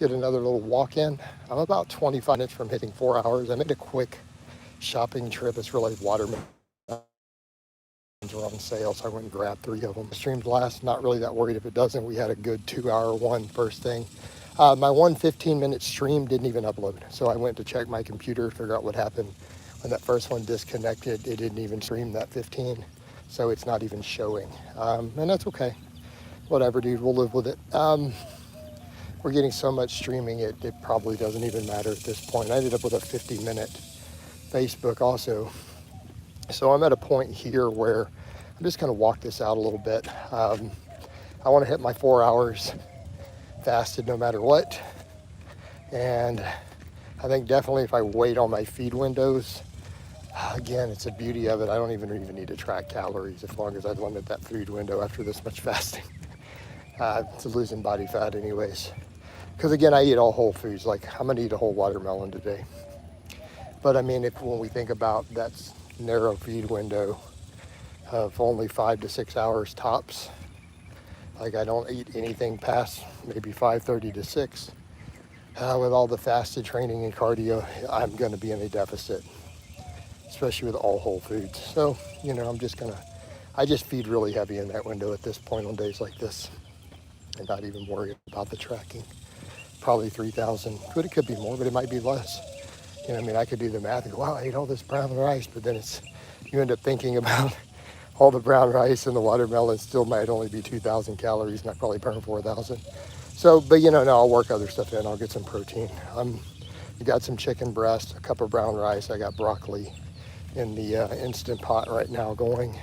get another little walk in. I'm about 25 minutes from hitting 4 hours. I made a quick shopping trip. It's really watermelons were on sale, so I went and grabbed 3 of them. The streams last, not really that worried if it doesn't. We had a good 2 hour one first thing. My one 15-minute stream didn't even upload. So I went to check my computer, figure out what happened. When that first one disconnected, it didn't even stream that 15. So it's not even showing. And that's okay. Whatever, dude, we'll live with it. We're getting so much streaming, it probably doesn't even matter at this point. I ended up with a 50-minute Facebook also. So I'm at a point here where I'm just going to walk this out a little bit. I want to hit my 4 hours fasted no matter what. And I think definitely if I wait on my feed windows, again, it's the beauty of it. I don't even need to track calories as long as I limit that feed window after this much fasting. It's losing body fat anyways. Because again, I eat all whole foods. Like I'm going to eat a whole watermelon today. But I mean, when we think about that narrow feed window of only 5 to 6 hours tops, like I don't eat anything past maybe 5:30 to 6. With all the fasted training and cardio, I'm going to be in a deficit, especially with all whole foods. So, I just feed really heavy in that window at this point on days like this and not even worry about the tracking. Probably 3,000, but it could be more, but it might be less. I could do the math and go, wow, I ate all this brown rice, but then you end up thinking about all the brown rice and the watermelon still might only be 2,000 calories, and I probably burn 4,000. So, but no, I'll work other stuff in. I'll get some protein. You got some chicken breast, a cup of brown rice. I got broccoli in the Instant Pot right now going.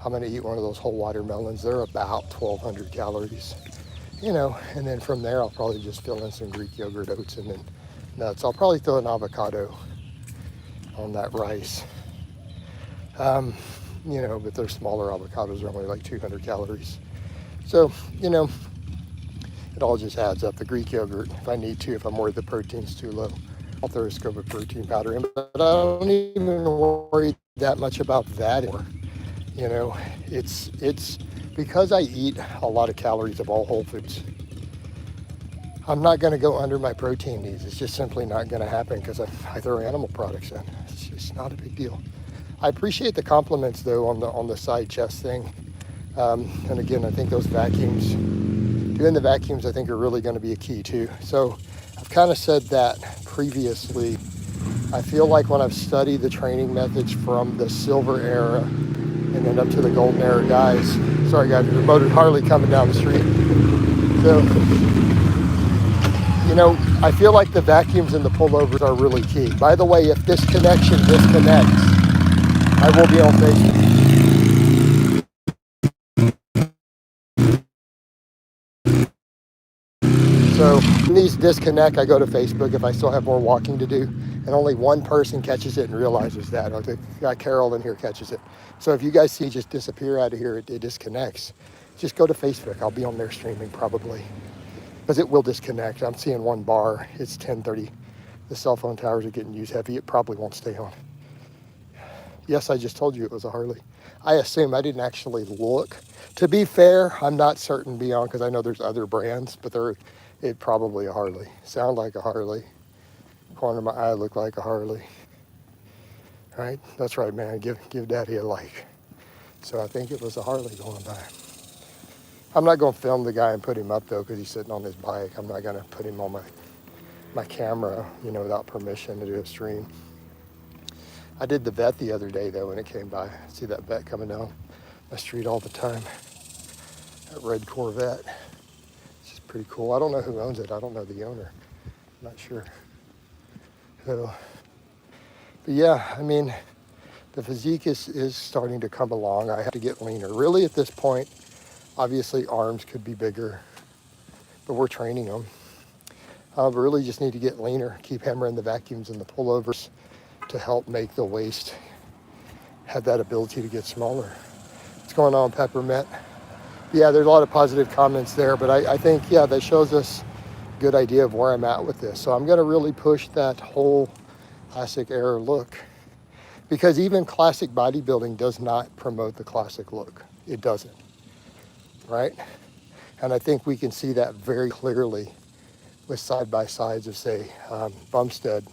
I'm going to eat one of those whole watermelons. They're about 1,200 calories, and then from there, I'll probably just fill in some Greek yogurt, oats, and then nuts. I'll probably throw an avocado on that rice. But they're smaller avocados. Are only like 200 calories. So, it all just adds up. The Greek yogurt, if I need to, if I'm worried the protein's too low, I'll throw a scoop of protein powder in. But I don't even worry that much about that anymore. It's because I eat a lot of calories of all whole foods. I'm not going to go under my protein needs. It's just simply not going to happen because I throw animal products in. It's just not a big deal. I appreciate the compliments though on the side chest thing. And again, I think those vacuums, doing the vacuums, I think are really going to be a key too. So I've kind of said that previously. I feel like when I've studied the training methods from the silver era and then up to the golden era guys, sorry guys, there's a motor Harley coming down the street. So, I feel like the vacuums and the pullovers are really key. By the way, if this connection disconnects, I will be on Facebook. So when these disconnect, I go to Facebook if I still have more walking to do, and only one person catches it and realizes that. I got Carol in here catches it. So if you guys see just disappear out of here, it disconnects. Just go to Facebook. I'll be on there streaming probably, because it will disconnect. I'm seeing one bar. It's 10:30. The cell phone towers are getting used heavy. It probably won't stay on. Yes, I just told you it was a Harley. I assume. I didn't actually look. To be fair, I'm not certain beyond, because I know there's other brands, but it probably a Harley. Sound like a Harley. Corner of my eye look like a Harley. Right? That's right, man. Give Daddy a like. So I think it was a Harley going by. I'm not going to film the guy and put him up though, because he's sitting on his bike. I'm not going to put him on my camera, without permission to do a stream. I did the vet the other day though when it came by. I see that vet coming down my street all the time. That red Corvette. It's just pretty cool. I don't know who owns it. I don't know the owner. I'm not sure. So, but yeah, the physique is starting to come along. I have to get leaner. Really at this point, obviously arms could be bigger, but we're training them. But really just need to get leaner, keep hammering the vacuums and the pullovers to help make the waist have that ability to get smaller. What's going on, Peppermint? Yeah, there's a lot of positive comments there, but I think, yeah, that shows us a good idea of where I'm at with this. So I'm going to really push that whole classic era look, because even classic bodybuilding does not promote the classic look. It doesn't, right? And I think we can see that very clearly with side by sides of, say, Bumstead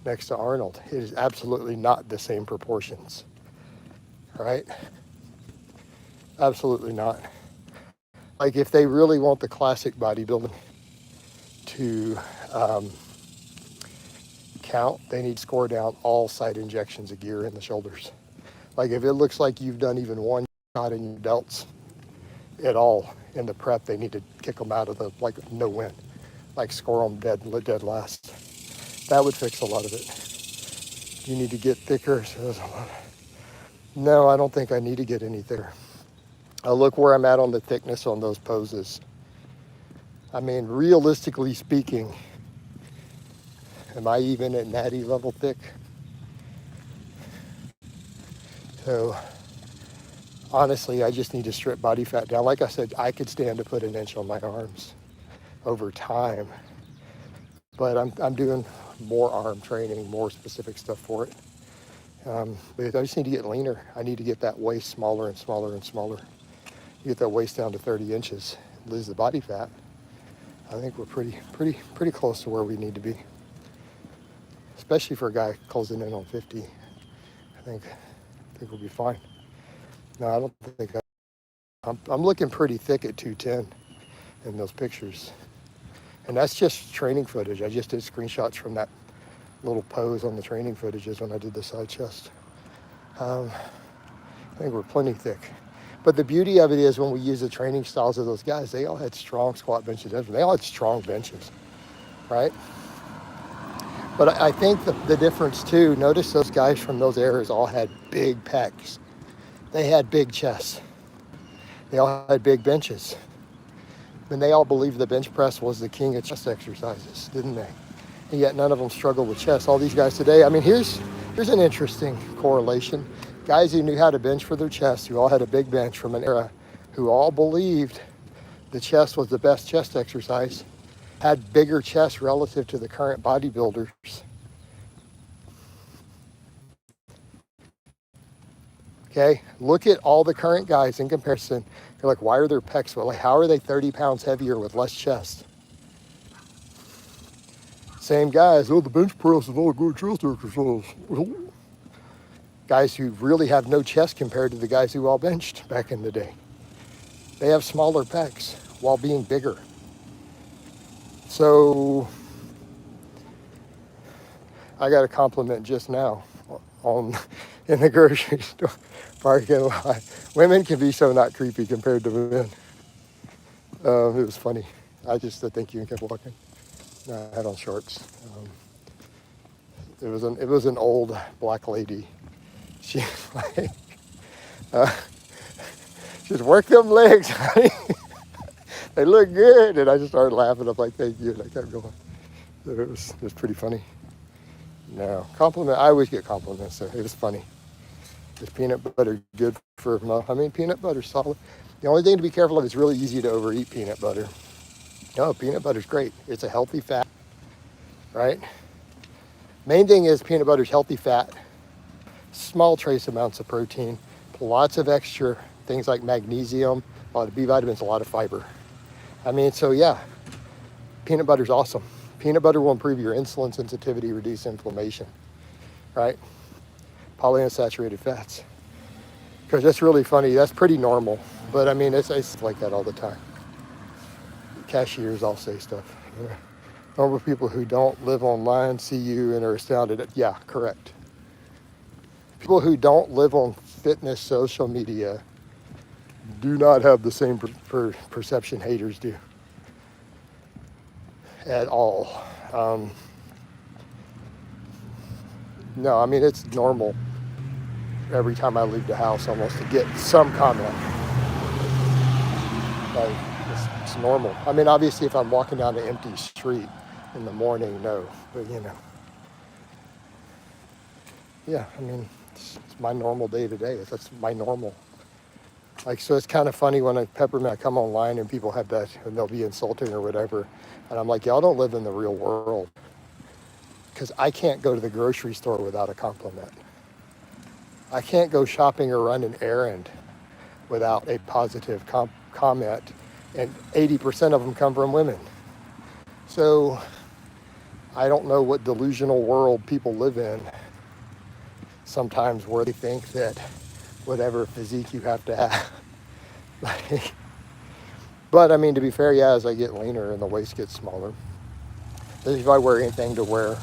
next to Arnold. It is absolutely not the same proportions, right? Absolutely not. Like, if they really want the classic bodybuilding to count, they need to score down all side injections of gear in the shoulders. Like, if it looks like you've done even one shot in your delts at all in the prep, they need to kick them out of the, like, no win. Like, score them dead last. That would fix a lot of it. You need to get thicker. So no, I don't think I need to get any thicker. I'll look where I'm at on the thickness on those poses. I mean, realistically speaking, am I even at natty level thick? So honestly, I just need to strip body fat down. Like I said, I could stand to put an inch on my arms over time, but I'm doing more arm training, more specific stuff for it. But I just need to get leaner. I need to get that waist smaller and smaller and smaller. Get that waist down to 30 inches, lose the body fat. I think we're pretty close to where we need to be, especially for a guy closing in on 50. I think we'll be fine. No, I don't think I'm looking pretty thick at 210 in those pictures, and that's just training footage. I just did screenshots from that little pose on the training footages when I did the side chest. I think we're plenty thick. But the beauty of it is when we use the training styles of those guys, they all had strong squat benches. They all had strong benches, right? But I think the difference too, notice those guys from those eras all had big pecs. They had big chests. They all had big benches. And they all believed the bench press was the king of chest exercises, didn't they? And yet none of them struggled with chest. All these guys today, I mean, here's an interesting correlation. Guys who knew how to bench for their chest, who all had a big bench from an era, who all believed the chest was the best chest exercise, had bigger chests relative to the current bodybuilders. Okay, look at all the current guys in comparison. You're like, why are their pecs? Well, like, how are they 30 pounds heavier with less chest? Same guys, the bench press is not a good chest exercise. Guys who really have no chest compared to the guys who all benched back in the day. They have smaller pecs while being bigger. So I got a compliment just now in the grocery store parking lot. Women can be so not creepy compared to men. It was funny. I just said thank you and kept walking. I had on shorts. It was an old black lady. She's like, just work them legs, honey. They look good. And I just started laughing. I'm like, thank you. And I kept going. So it was pretty funny. No, compliment. I always get compliments. So it was funny. Is peanut butter good for, I mean, peanut butter's solid. The only thing to be careful of is really easy to overeat peanut butter. No, peanut butter's great. It's a healthy fat, right? Main thing is peanut butter's healthy fat, small trace amounts of protein, lots of extra things like magnesium, a lot of B vitamins, a lot of fiber. I mean, so yeah, peanut butter's awesome. Peanut butter will improve your insulin sensitivity, reduce inflammation, right? Polyunsaturated fats. Because that's really funny. That's pretty normal. But I mean, it's like that all the time. Cashiers all say stuff. You know? Normal people who don't live online see you and are astounded. Yeah, correct. People who don't live on fitness social media do not have the same perception haters do at all. No, I mean, it's normal every time I leave the house almost to get some comment. Like, it's normal. I mean, obviously, if I'm walking down an empty street in the morning, no. But, you know. Yeah, I mean, it's my normal day to day. That's my normal. Like, so it's kind of funny when I come online and people have that, and they'll be insulting or whatever. And I'm like, y'all don't live in the real world. Because I can't go to the grocery store without a compliment. I can't go shopping or run an errand without a positive comment. And 80% of them come from women. So I don't know what delusional world people live in sometimes where they think that whatever physique you have to have. Like, but I mean, to be fair, yeah, as I get leaner and the waist gets smaller, if I wear anything to wear,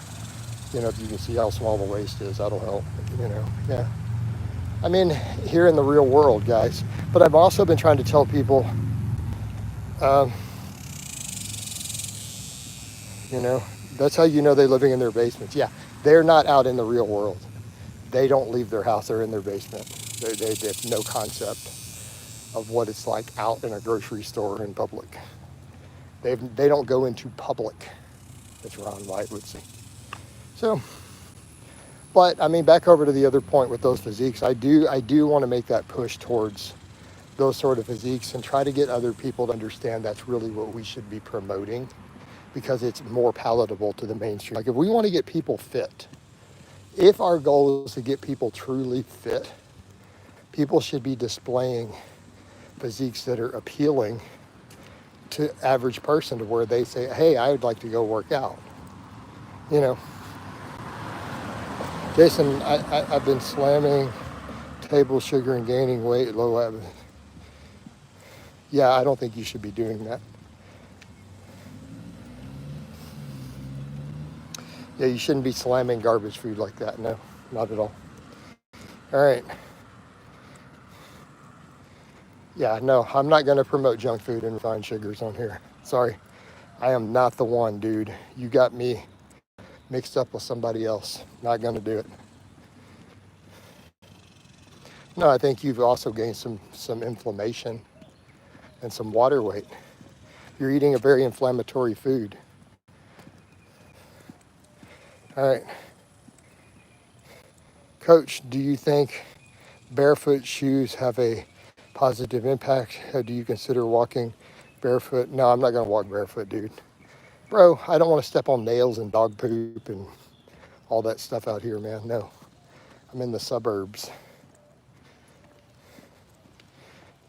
if you can see how small the waist is, that'll help, yeah. I mean, here in the real world, guys. But I've also been trying to tell people, um, that's how you know they're living in their basements. Yeah, they're not out in the real world. They don't leave their house. They're in their basement. They have no concept of what it's like out in a grocery store in public. They don't go into public, as Ron White would say. So, but I mean, back over to the other point with those physiques, I do want to make that push towards those sort of physiques and try to get other people to understand that's really what we should be promoting, because it's more palatable to the mainstream. Like if we want to get people fit, if our goal is to get people truly fit, people should be displaying physiques that are appealing to average person, to where they say, hey, I would like to go work out. Jason, I've been slamming table sugar and gaining weight, low habit. Yeah, I don't think you should be doing that. Yeah, you shouldn't be slamming garbage food like that. No, not at all. All right. Yeah, no, I'm not going to promote junk food and refined sugars on here. Sorry. I am not the one, dude. You got me mixed up with somebody else. Not going to do it. No, I think you've also gained some inflammation and some water weight. You're eating a very inflammatory food. All right. Coach, do you think barefoot shoes have a positive impact? Do you consider walking barefoot? No, I'm not going to walk barefoot, dude. Bro, I don't want to step on nails and dog poop and all that stuff out here, man. No, I'm in the suburbs.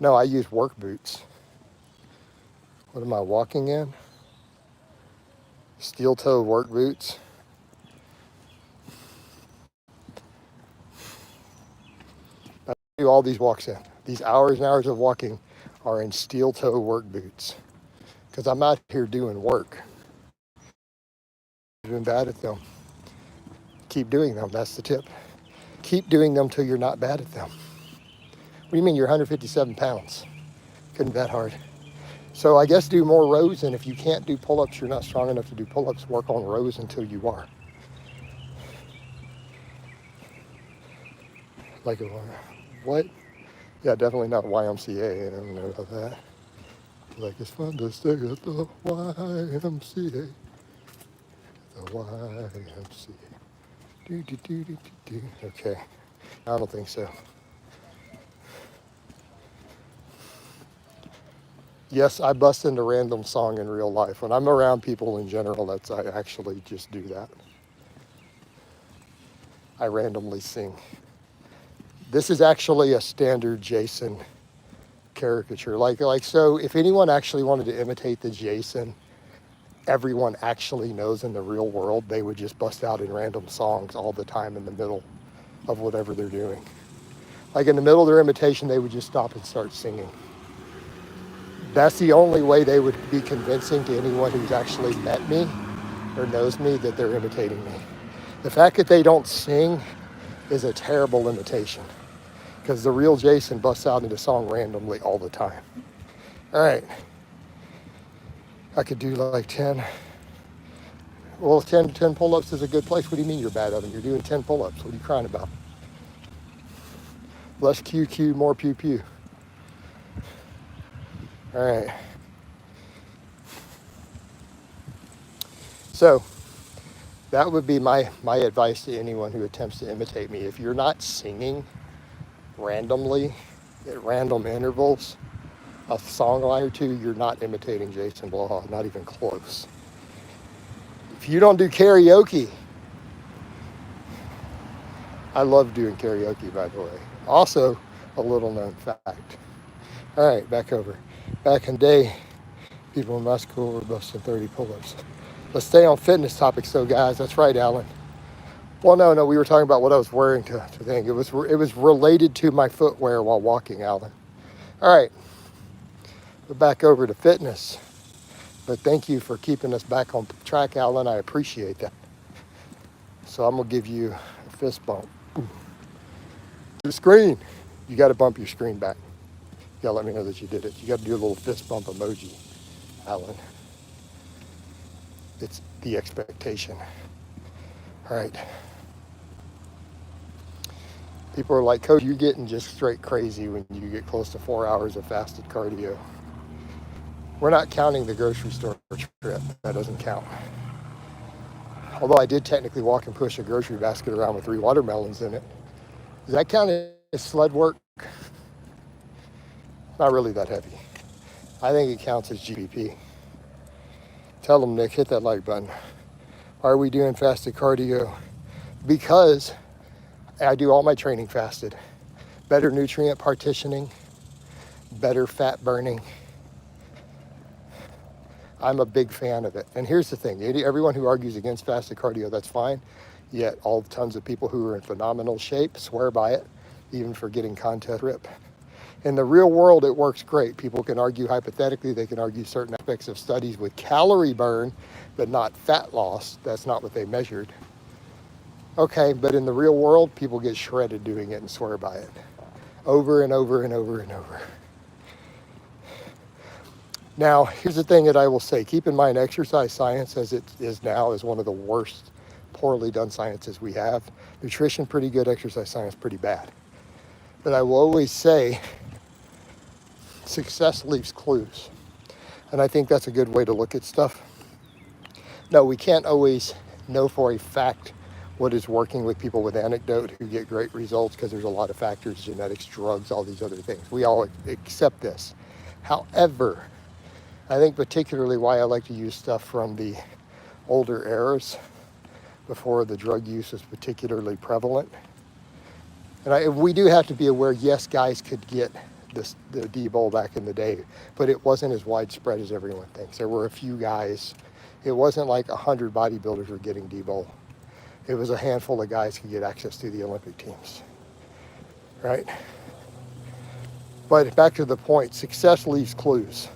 No, I use work boots. What am I walking in? Steel toe work boots. I do all these walks in. These hours and hours of walking are in steel toe work boots, because I'm out here doing work. Doing bad at them. Keep doing them. That's the tip. Keep doing them till you're not bad at them. What do you mean you're 157 pounds? Couldn't be that hard. So I guess do more rows, and if you can't do pull-ups, you're not strong enough to do pull-ups, work on rows until you are. Like a what? Yeah, definitely not YMCA. I don't know about that. Like it's fun to stay at the YMCA. The YMCA. Do. Okay. I don't think so. Yes, I bust into random song in real life. When I'm around people in general, I actually just do that. I randomly sing. This is actually a standard Jason caricature. So if anyone actually wanted to imitate the Jason everyone actually knows in the real world, they would just bust out in random songs all the time in the middle of whatever they're doing. Like in the middle of their imitation, they would just stop and start singing. That's the only way they would be convincing to anyone who's actually met me or knows me that they're imitating me. The fact that they don't sing is a terrible imitation, because the real Jason busts out into song randomly all the time. All right. I could do like 10. Well, 10 pull-ups is a good place. What do you mean you're bad at them? You're doing 10 pull-ups. What are you crying about? Less QQ, more pew pew. All right. So that would be my advice to anyone who attempts to imitate me. If you're not singing randomly at random intervals, a song line or two, you're not imitating Jason Blaha, not even close. If you don't do karaoke, I love doing karaoke, by the way. Also, a little known fact. All right, back in the day, People in my school were busting 30 pull-ups. Let's stay on fitness topics though, guys. That's right, Alan. Well, no, we were talking about what I was wearing to think. It was related to my footwear while walking, Alan. All right, we're back over to fitness. But thank you for keeping us back on track, Alan. I appreciate that. So I'm gonna give you a fist bump. To the screen. You gotta bump your screen back. You gotta let me know that you did it. You gotta do a little fist bump emoji, Alan. It's the expectation. All right. People are like, Coach, you're getting just straight crazy when you get close to 4 hours of fasted cardio. We're not counting the grocery store trip. That doesn't count. Although I did technically walk and push a grocery basket around with 3 watermelons in it. Does that count as sled work? Not really that heavy. I think it counts as GPP. Tell them, Nick, hit that like button. Why are we doing fasted cardio? Because I do all my training fasted. Better nutrient partitioning, better fat burning. I'm a big fan of it. And here's the thing, everyone who argues against fasted cardio, that's fine. Yet tons of people who are in phenomenal shape swear by it, even for getting contest rip. In the real world, it works great. People can argue hypothetically, they can argue certain aspects of studies with calorie burn, but not fat loss. That's not what they measured. Okay, but in the real world, people get shredded doing it and swear by it. Over and over and over and over. Now, here's the thing that I will say. Keep in mind, exercise science as it is now is one of the worst poorly done sciences we have. Nutrition, pretty good. Exercise science, pretty bad. But I will always say, success leaves clues. And I think that's a good way to look at stuff. No, we can't always know for a fact what is working with people with anecdote who get great results because there's a lot of factors, genetics, drugs, all these other things. We all accept this. However, I think particularly why I like to use stuff from the older eras before the drug use was particularly prevalent. And we do have to be aware, yes, guys could get the D-bowl back in the day, but it wasn't as widespread as everyone thinks. There were a few guys. It wasn't like 100 bodybuilders were getting D-bowl. It was a handful of guys who could get access to the Olympic teams, right? But back to the point, success leaves clues.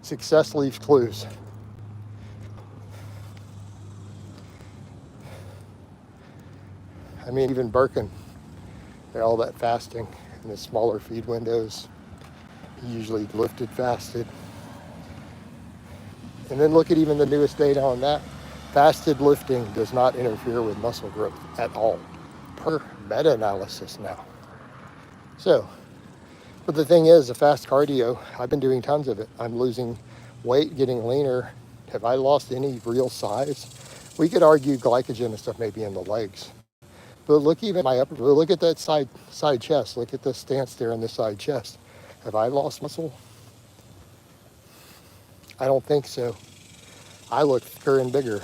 Success leaves clues. I mean, even Birkin, all that fasting and the smaller feed windows, he usually lifted, fasted. And then look at even the newest data on that. Fasted lifting does not interfere with muscle growth at all, per meta-analysis now. So, but the thing is, the fast cardio, I've been doing tons of it. I'm losing weight, getting leaner. Have I lost any real size? We could argue glycogen and stuff may be in the legs. But look even at my upper, look at that side chest. Look at the stance there on the side chest. Have I lost muscle? I don't think so. I look thicker and bigger.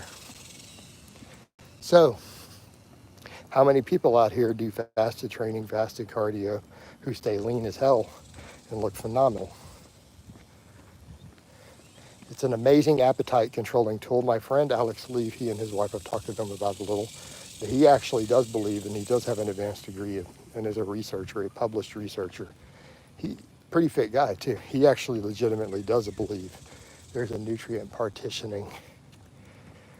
So, how many people out here do fasted training, fasted cardio, who stay lean as hell and look phenomenal? It's an amazing appetite controlling tool. My friend Alex Lee, he and his wife, I've talked to them about a little. He actually does believe, and he does have an advanced degree and is a researcher, a published researcher. He pretty fit guy too. He actually legitimately does believe there's a nutrient partitioning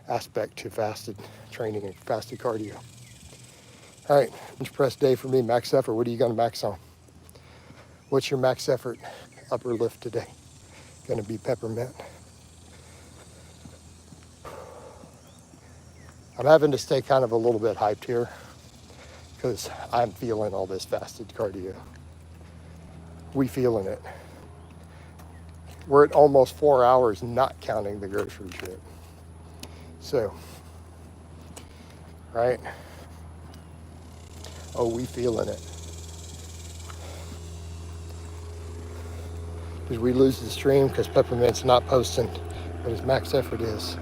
aspect to fasted training and fasted cardio. All right, bench press day for me, max effort. What are you gonna max on? What's your max effort upper lift today? Gonna be peppermint. I'm having to stay kind of a little bit hyped here because I'm feeling all this fasted cardio. We feeling it. We're at almost 4 hours, not counting the grocery trip. So, right? Oh, we feeling it. Did we lose the stream because Peppermint's not posting what his max effort is?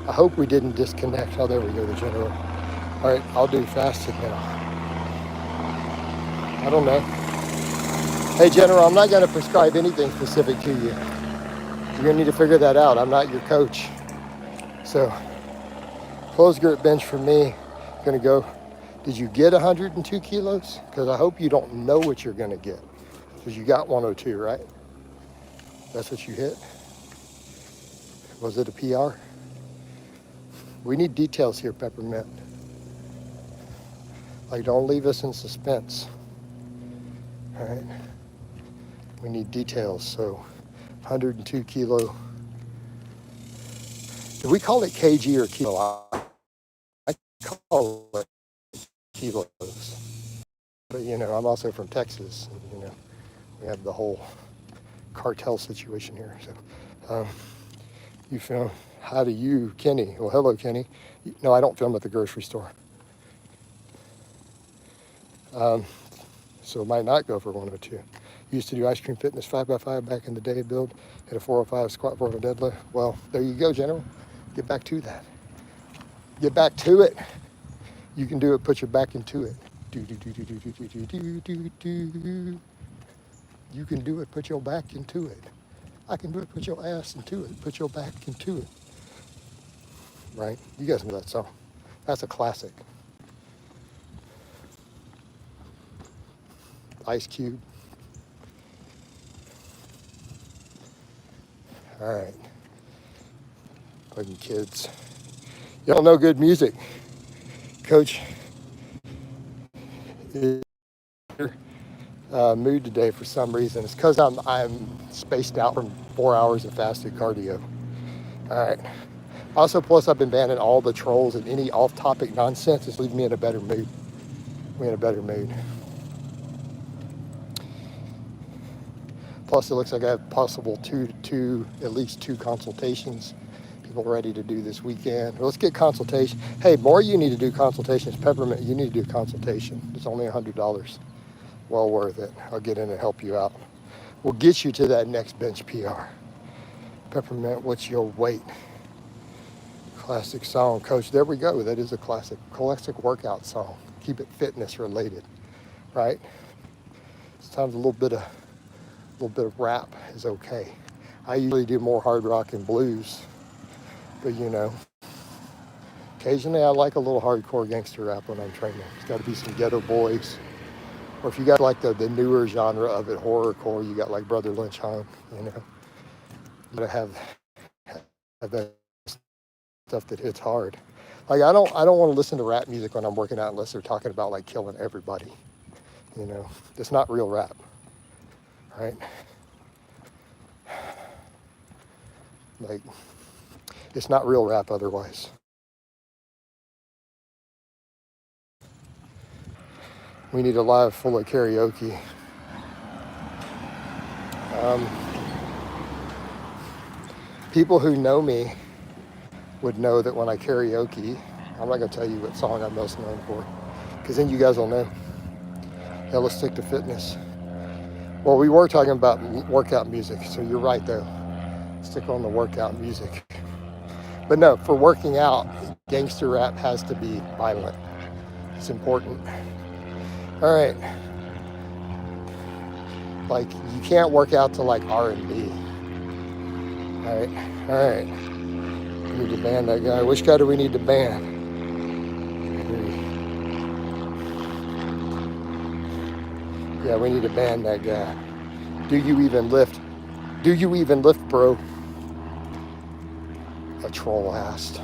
I hope we didn't disconnect. Oh, there we go, the general. All right, I'll do fasted now. I don't know. Hey, General, I'm not going to prescribe anything specific to you. You're going to need to figure that out. I'm not your coach. So, closed grip bench for me, going to go. Did you get 102 kilos? Because I hope you don't know what you're going to get. Because you got 102, right? That's what you hit? Was it a PR? We need details here, Peppermint. Like, don't leave us in suspense. All right? We need details. So, 102 kilo. Do we call it kg or kilo? I call it kilos. But, you know, I'm also from Texas. And, you know, we have the whole cartel situation here. So, you film. How do you, Kenny? Well, hello, Kenny. No, I don't film at the grocery store. So it might not go for 102. Used to do ice cream fitness 5x5 back in the day, build, hit a 405 squat, 405 deadlift. Well, there you go, General. Get back to that. Get back to it. You can do it, put your back into it. Do, do, do, do, do, do, do, do, do, do. You can do it, put your back into it. I can do it, put your ass into it, put your back into it. Right? You guys know that song. That's a classic. Ice Cube. All right. Fucking kids. Y'all know good music. Coach is mood today for some reason. It's because I'm spaced out from 4 hours of fasted cardio. All right. Also, plus I've been banning all the trolls and any off-topic nonsense. It's leaving me in a better mood. We're in a better mood. Plus, it looks like I have possible at least two consultations. People ready to do this weekend. Well, let's get consultation. Hey, more you need to do consultations. Peppermint, you need to do a consultation. It's only $100. Well worth it. I'll get in and help you out. We'll get you to that next bench PR. Peppermint, what's your weight? Classic song, Coach. There we go. That is a classic workout song. Keep it fitness related, right? Sometimes a little bit of rap is okay. I usually do more hard rock and blues, but you know, occasionally I like a little hardcore gangster rap when I'm training. It's got to be some Ghetto Boys, or if you got like the newer genre of it, horrorcore, you got like Brother Lynch Hung, you know. You gotta have that stuff that hits hard. Like I don't want to listen to rap music when I'm working out unless they're talking about like killing everybody. You know, it's not real rap, right? Like, it's not real rap otherwise. We need a live full of karaoke. People who know me would know that when I karaoke, I'm not going to tell you what song I'm most known for, because then you guys will know. Yeah, let's stick to fitness. Well, we were talking about workout music, so you're right though. Stick on the workout music. But no, for working out, gangster rap has to be violent. It's important. All right. Like, you can't work out to like R&B. All right. We need to ban that guy. Which guy do we need to ban? Yeah, we need to ban that guy. Do you even lift? Do you even lift, bro? A troll asked.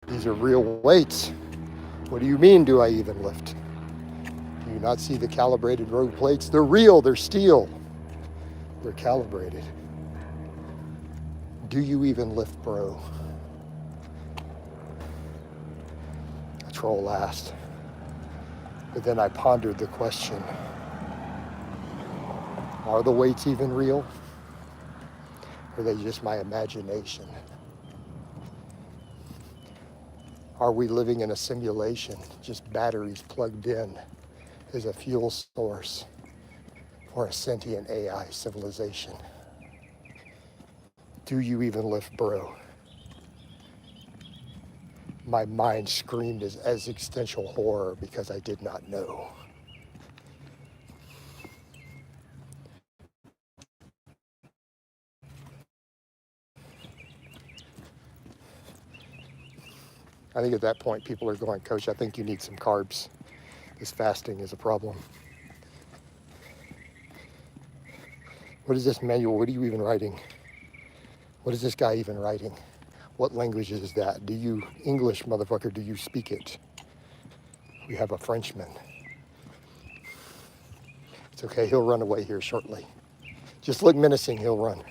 These are real weights. What do you mean, do I even lift? Do you not see the calibrated road plates? They're real, they're steel. They're calibrated. Do you even lift, bro? A troll asked. But then I pondered the question, are the weights even real? Or are they just my imagination? Are we living in a simulation, just batteries plugged in as a fuel source for a sentient AI civilization? Do you even lift, bro? My mind screamed as existential horror because I did not know. I think at that point, people are going, Coach, I think you need some carbs. This fasting is a problem. What is this manual? What are you even writing? What is this guy even writing? What language is that? Do you, English, motherfucker, do you speak it? We have a Frenchman. It's okay, he'll run away here shortly. Just look menacing, he'll run.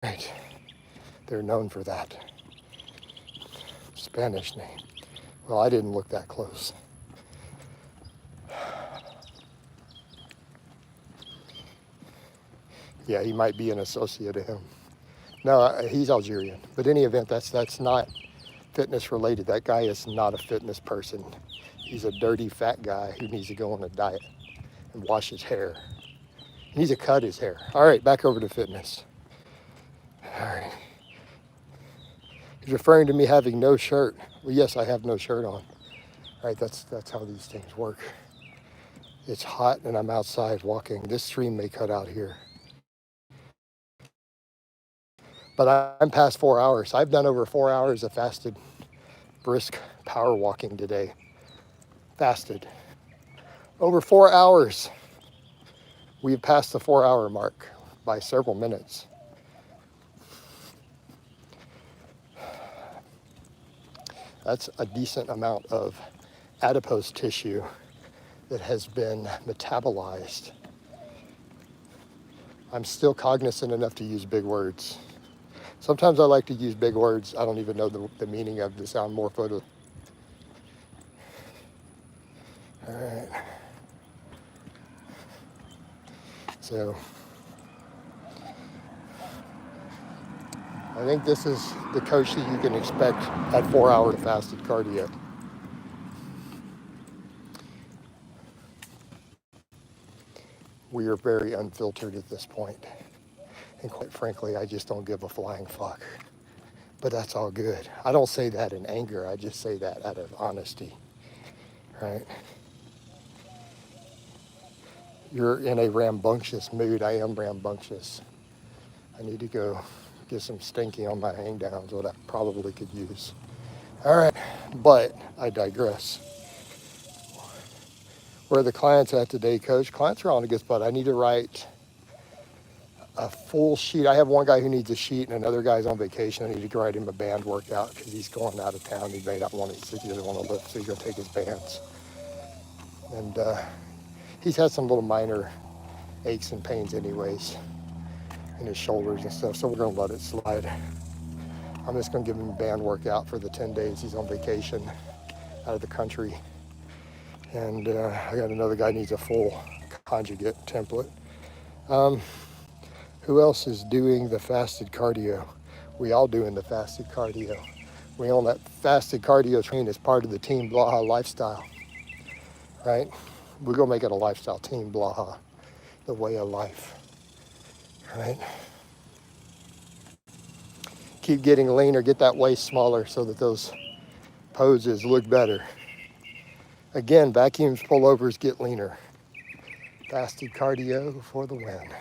Right. They're known for that. Spanish name. Well, I didn't look that close. Yeah, he might be an associate of him. No, he's Algerian. But in any event, that's not fitness related. That guy is not a fitness person. He's a dirty fat guy who needs to go on a diet and wash his hair. He needs to cut his hair. All right, back over to fitness. All right. He's referring to me having no shirt. Well, yes, I have no shirt on. All right, that's how these things work. It's hot and I'm outside walking. This stream may cut out here. But I'm past 4 hours. I've done over 4 hours of fasted, brisk power walking today. Fasted. Over 4 hours. We've passed the 4 hour mark by several minutes. That's a decent amount of adipose tissue that has been metabolized. I'm still cognizant enough to use big words. Sometimes I like to use big words. I don't even know the meaning of the sound more photo. All right. So I think this is the coach that you can expect at 4 hours of fasted cardio. We are very unfiltered at this point. And quite frankly, I just don't give a flying fuck. But that's all good. I don't say that in anger. I just say that out of honesty, right? You're in a rambunctious mood. I am rambunctious. I need to go get some stinky on my hang downs, what I probably could use. All right, but I digress. Where are the clients at today, Coach? Clients are on a good spot. I need to write a full sheet. I have one guy who needs a sheet and another guy's on vacation. I need to write him a band workout because he's going out of town. He may not want to, he doesn't want to lift, so he's going to take his bands. And he's had some little minor aches and pains anyways in his shoulders and stuff, so we're going to let it slide. I'm just going to give him a band workout for the 10 days he's on vacation out of the country. And I got another guy needs a full conjugate template. Who else is doing the fasted cardio? We all doing the fasted cardio. We own that fasted cardio train as part of the Team Blaha lifestyle, right? We're gonna make it a lifestyle, Team Blaha, the way of life, right? Keep getting leaner, get that waist smaller so that those poses look better. Again, vacuums, pullovers, get leaner. Fasted cardio for the win.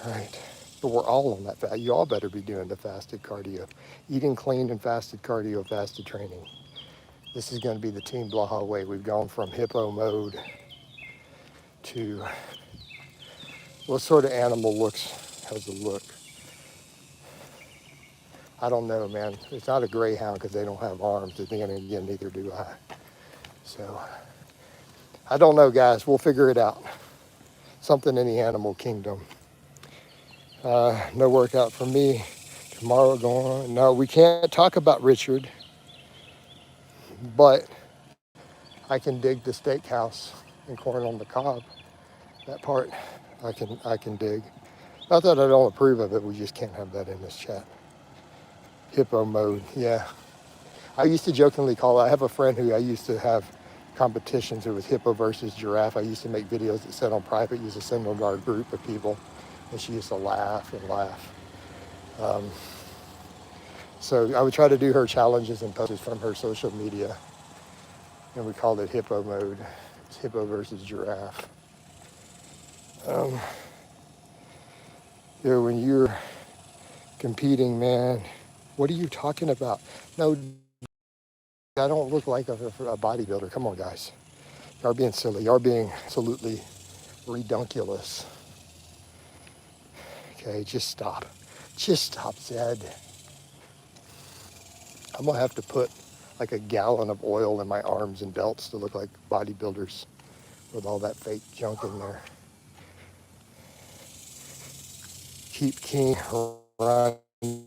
All right, but we're all on that. You all better be doing the fasted cardio. Eating clean and fasted cardio, fasted training. This is going to be the Team Blaha way. We've gone from hippo mode to what sort of animal has a look? I don't know, man. It's not a greyhound because they don't have arms. But then again, neither do I. So I don't know, guys. We'll figure it out. Something in the animal kingdom. No workout for me. Tomorrow going. No, we can't talk about Richard, but I can dig the steakhouse and corn on the cob. That part I can dig. Not that I don't approve of it. We just can't have that in this chat. Hippo mode, yeah. I used to jokingly call it. I have a friend who I used to have competitions. It was hippo versus giraffe. I used to make videos that said on private, used to send them to our group of people. And she used to laugh and laugh. So I would try to do her challenges and posts from her social media. And we called it hippo mode. It's hippo versus giraffe. When you're competing, man. What are you talking about? No, I don't look like a bodybuilder. Come on, guys. You're being silly. You're being absolutely redunculous. Okay, just stop. Just stop, Zed. I'm gonna have to put like a gallon of oil in my arms and belts to look like bodybuilders with all that fake junk in there. Keep King Ronnie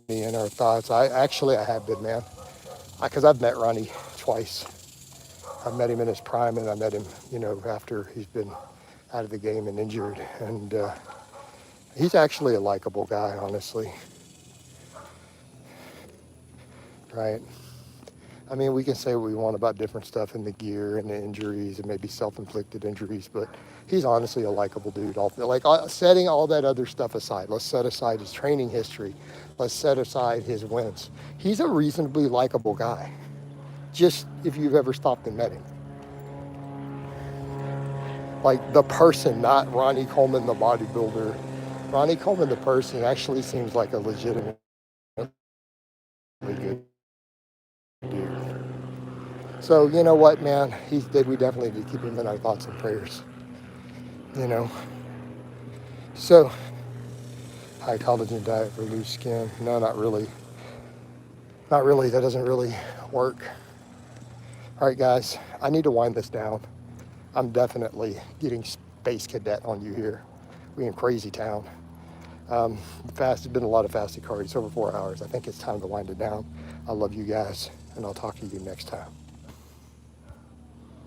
in our thoughts. I have been, man, because I've met Ronnie twice. I met him in his prime, and I met him, after he's been out of the game and injured. And he's actually a likable guy, honestly. Right? I mean, we can say what we want about different stuff in the gear and the injuries and maybe self-inflicted injuries, but he's honestly a likable dude. Setting all that other stuff aside, let's set aside his training history. Let's set aside his wins. He's a reasonably likable guy, just if you've ever stopped and met him. Like the person, not Ronnie Coleman, the bodybuilder. Ronnie Coleman, the person, actually seems like a legitimately good dude. So, you know what, man? He's dead. We definitely need to keep him in our thoughts and prayers. So, high collagen diet for loose skin. No, not really. Not really. That doesn't really work. All right, guys. I need to wind this down. I'm definitely getting space cadet on you here. We in crazy town. It's been a lot of fasted cardio. It's over 4 hours. I think it's time to wind it down. I love you guys, and I'll talk to you next time.